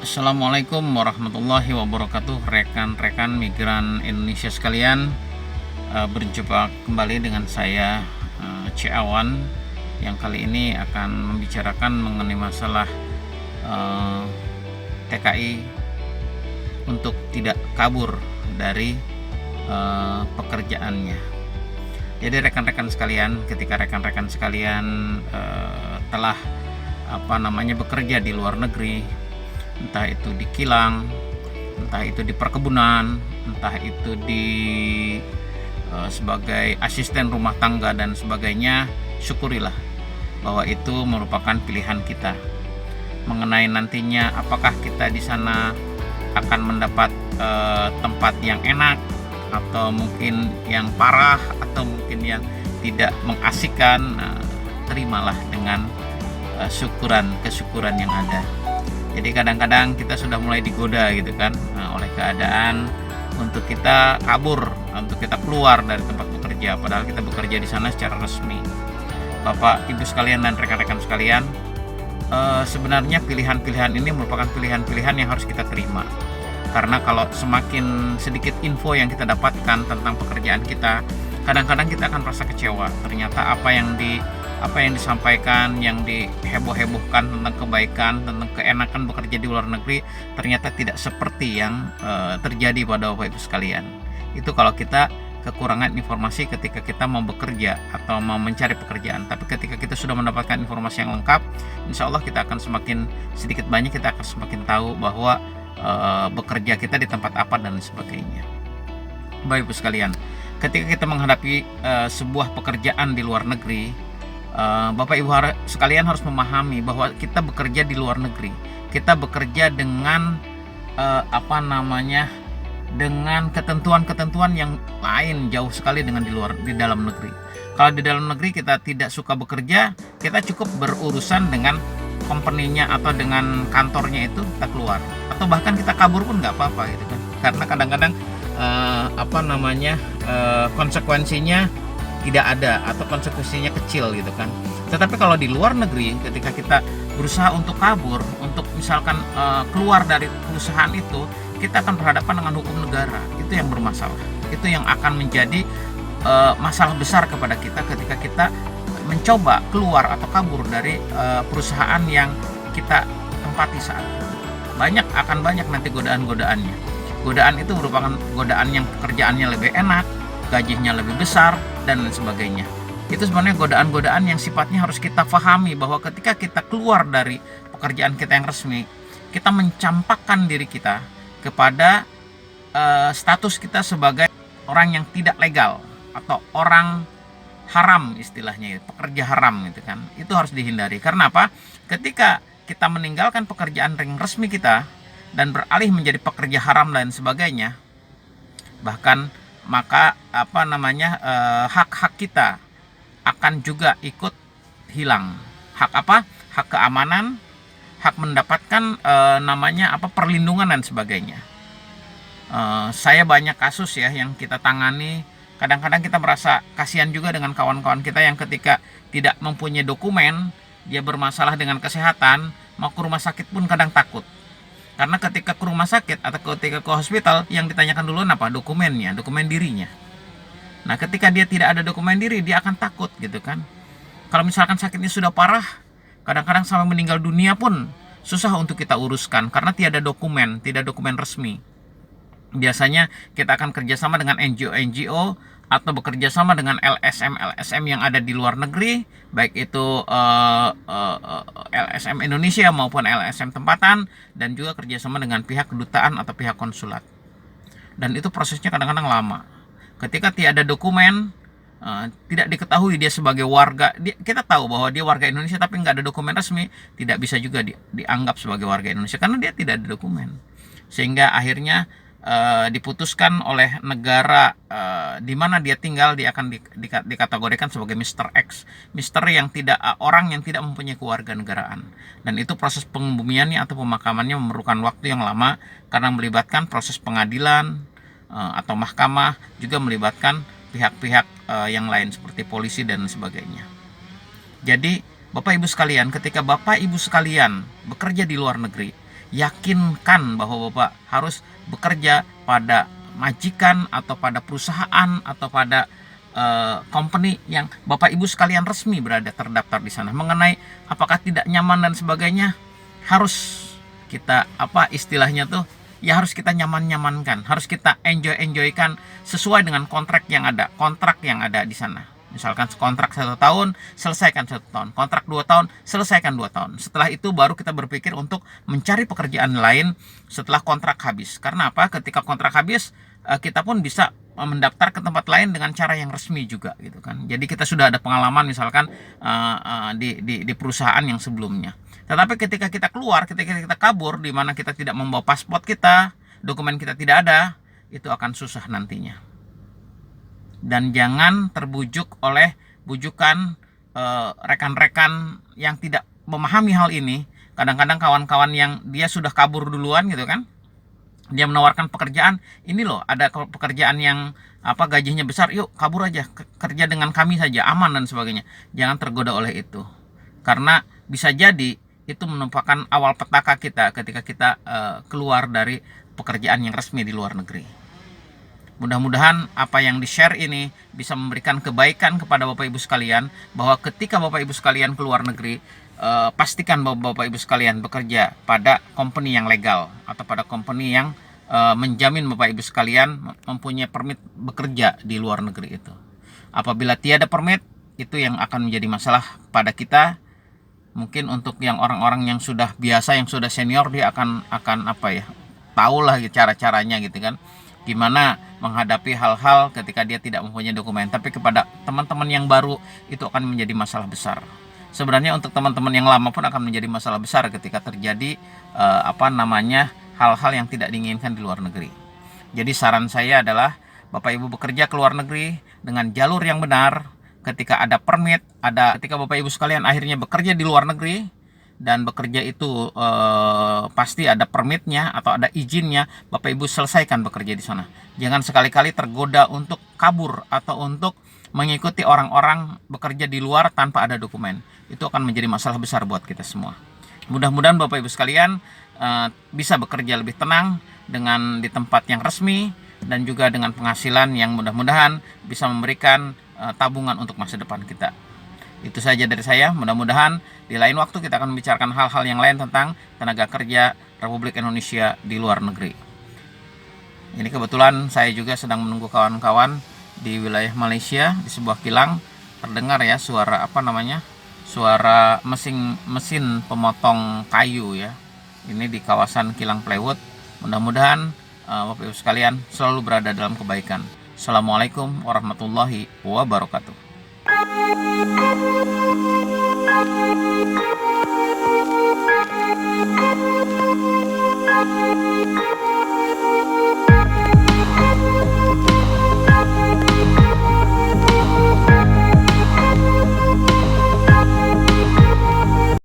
Assalamualaikum warahmatullahi wabarakatuh, rekan-rekan migran Indonesia sekalian. Berjumpa kembali dengan saya, C. Awan, yang kali ini akan membicarakan mengenai masalah TKI untuk tidak kabur dari pekerjaannya. Jadi rekan-rekan sekalian, ketika rekan-rekan sekalian telah bekerja di luar negeri, entah itu di kilang, entah itu di perkebunan, entah itu di sebagai asisten rumah tangga dan sebagainya, syukurilah bahwa itu merupakan pilihan kita. Mengenai nantinya apakah kita di sana akan mendapat tempat yang enak, atau mungkin yang parah, atau mungkin yang tidak mengasihkan, terimalah dengan kesyukuran yang ada. Jadi kadang-kadang kita sudah mulai digoda gitu kan, oleh keadaan untuk kita kabur, untuk kita keluar dari tempat bekerja, padahal kita bekerja di sana secara resmi. Bapak, Ibu sekalian dan rekan-rekan sekalian, sebenarnya pilihan-pilihan ini merupakan pilihan-pilihan yang harus kita terima. Karena kalau semakin sedikit info yang kita dapatkan tentang pekerjaan kita, kadang-kadang kita akan merasa kecewa. Ternyata apa yang disampaikan, yang diheboh-hebohkan tentang kebaikan, tentang keenakan bekerja di luar negeri, ternyata tidak seperti yang terjadi pada Bapak Ibu sekalian. Itu kalau kita kekurangan informasi ketika kita mau bekerja atau mau mencari pekerjaan. Tapi ketika kita sudah mendapatkan informasi yang lengkap, insya Allah kita akan sedikit banyak kita akan semakin tahu bahwa bekerja kita di tempat apa dan sebagainya. Bapak Ibu sekalian, ketika kita menghadapi sebuah pekerjaan di luar negeri, Bapak Ibu sekalian harus memahami bahwa kita bekerja di luar negeri. Kita bekerja dengan dengan ketentuan-ketentuan yang lain jauh sekali dengan di dalam negeri. Kalau di dalam negeri kita tidak suka bekerja, kita cukup berurusan dengan company-nya atau dengan kantornya, itu kita keluar, atau bahkan kita kabur pun nggak apa-apa gitu kan. Karena kadang-kadang konsekuensinya tidak ada atau konsekuensinya kecil gitu kan. Tetapi kalau di luar negeri, ketika kita berusaha untuk kabur, untuk misalkan keluar dari perusahaan itu, kita akan berhadapan dengan hukum negara. Itu yang bermasalah. Itu yang akan menjadi masalah besar kepada kita ketika kita mencoba keluar atau kabur dari perusahaan yang kita tempati saat itu. Akan banyak nanti godaan-godaannya. Godaan itu merupakan godaan yang pekerjaannya lebih enak, gajinya lebih besar, dan lain sebagainya. Itu sebenarnya godaan-godaan yang sifatnya harus kita pahami, bahwa ketika kita keluar dari pekerjaan kita yang resmi, kita mencampakkan diri kita kepada status kita sebagai orang yang tidak legal atau orang haram, istilahnya pekerja haram gitu kan. Itu harus dihindari. Karena apa? Ketika kita meninggalkan pekerjaan yang resmi kita dan beralih menjadi pekerja haram dan sebagainya, bahkan maka hak-hak kita akan juga ikut hilang. Hak apa? Hak keamanan, hak mendapatkan perlindungan dan sebagainya. Saya banyak kasus ya yang kita tangani. Kadang-kadang kita merasa kasihan juga dengan kawan-kawan kita yang ketika tidak mempunyai dokumen, dia bermasalah dengan kesehatan, mau ke rumah sakit pun kadang takut. Karena ketika ke rumah sakit atau ketika ke hospital, yang ditanyakan dulu apa? Dokumennya, dokumen dirinya. Nah, ketika dia tidak ada dokumen diri, dia akan takut gitu kan. Kalau misalkan sakitnya sudah parah, kadang-kadang sampai meninggal dunia pun susah untuk kita uruskan karena tidak dokumen resmi. Biasanya kita akan kerjasama dengan NGO atau bekerja sama dengan LSM yang ada di luar negeri, baik itu LSM Indonesia maupun LSM tempatan, dan juga kerjasama dengan pihak kedutaan atau pihak konsulat. Dan itu prosesnya kadang-kadang lama. Ketika tiada dokumen, tidak diketahui dia sebagai warga, kita tahu bahwa dia warga Indonesia tapi nggak ada dokumen resmi, tidak bisa juga dianggap sebagai warga Indonesia karena dia tidak ada dokumen. Sehingga akhirnya diputuskan oleh negara di mana dia tinggal, dia akan dikategorikan sebagai Mr. X, orang yang tidak mempunyai kewarganegaraan. Dan itu proses pembumiannya atau pemakamannya memerlukan waktu yang lama karena melibatkan proses pengadilan atau mahkamah, juga melibatkan pihak-pihak yang lain seperti polisi dan sebagainya. Jadi Bapak Ibu sekalian, ketika Bapak Ibu sekalian bekerja di luar negeri, yakinkan bahwa Bapak harus bekerja pada majikan atau pada perusahaan atau pada company yang Bapak Ibu sekalian resmi berada terdaftar di sana. Mengenai apakah tidak nyaman dan sebagainya, harus kita istilahnya tuh ya, harus kita nyaman-nyamankan, harus kita enjoy-enjoykan sesuai dengan kontrak yang ada di sana. Misalkan kontrak 1 tahun, selesaikan 1 tahun. Kontrak 2 tahun, selesaikan 2 tahun. Setelah itu baru kita berpikir untuk mencari pekerjaan lain setelah kontrak habis. Karena apa? Ketika kontrak habis, kita pun bisa mendaftar ke tempat lain dengan cara yang resmi juga gitu kan. Jadi kita sudah ada pengalaman misalkan di perusahaan yang sebelumnya. Tetapi ketika kita keluar, ketika kita kabur, di mana kita tidak membawa paspor kita, dokumen kita tidak ada, itu akan susah nantinya. Dan jangan terbujuk oleh bujukan rekan-rekan yang tidak memahami hal ini. Kadang-kadang kawan-kawan yang dia sudah kabur duluan gitu kan, dia menawarkan pekerjaan, ini loh ada pekerjaan yang gajinya besar, yuk kabur aja, kerja dengan kami saja, aman dan sebagainya. Jangan tergoda oleh itu, karena bisa jadi itu merupakan awal petaka kita ketika kita keluar dari pekerjaan yang resmi di luar negeri. Mudah-mudahan apa yang di-share ini bisa memberikan kebaikan kepada Bapak Ibu sekalian, bahwa ketika Bapak Ibu sekalian keluar negeri, pastikan bahwa Bapak Ibu sekalian bekerja pada company yang legal atau pada company yang menjamin Bapak Ibu sekalian mempunyai permit bekerja di luar negeri itu. Apabila tiada permit, itu yang akan menjadi masalah pada kita. Mungkin untuk yang orang-orang yang sudah biasa, yang sudah senior, dia akan tahulah cara-caranya gitu kan, gimana menghadapi hal-hal ketika dia tidak mempunyai dokumen. Tapi kepada teman-teman yang baru, itu akan menjadi masalah besar. Sebenarnya untuk teman-teman yang lama pun akan menjadi masalah besar ketika terjadi hal-hal yang tidak diinginkan di luar negeri. Jadi saran saya adalah Bapak Ibu bekerja ke luar negeri dengan jalur yang benar. Ketika ada permit, ketika Bapak Ibu sekalian akhirnya bekerja di luar negeri, dan bekerja itu pasti ada permitnya atau ada izinnya, Bapak Ibu selesaikan bekerja di sana. Jangan sekali-kali tergoda untuk kabur atau untuk mengikuti orang-orang bekerja di luar tanpa ada dokumen. Itu akan menjadi masalah besar buat kita semua. Mudah-mudahan Bapak Ibu sekalian bisa bekerja lebih tenang dengan di tempat yang resmi, dan juga dengan penghasilan yang mudah-mudahan bisa memberikan tabungan untuk masa depan kita. Itu saja dari saya. Mudah-mudahan di lain waktu kita akan membicarakan hal-hal yang lain tentang tenaga kerja Republik Indonesia di luar negeri. Ini kebetulan saya juga sedang menunggu kawan-kawan di wilayah Malaysia, di sebuah kilang. Terdengar ya suara suara mesin pemotong kayu ya. Ini di kawasan kilang Plywood. Mudah-mudahan Bapak Ibu sekalian selalu berada dalam kebaikan. Assalamualaikum warahmatullahi wabarakatuh. Thank you.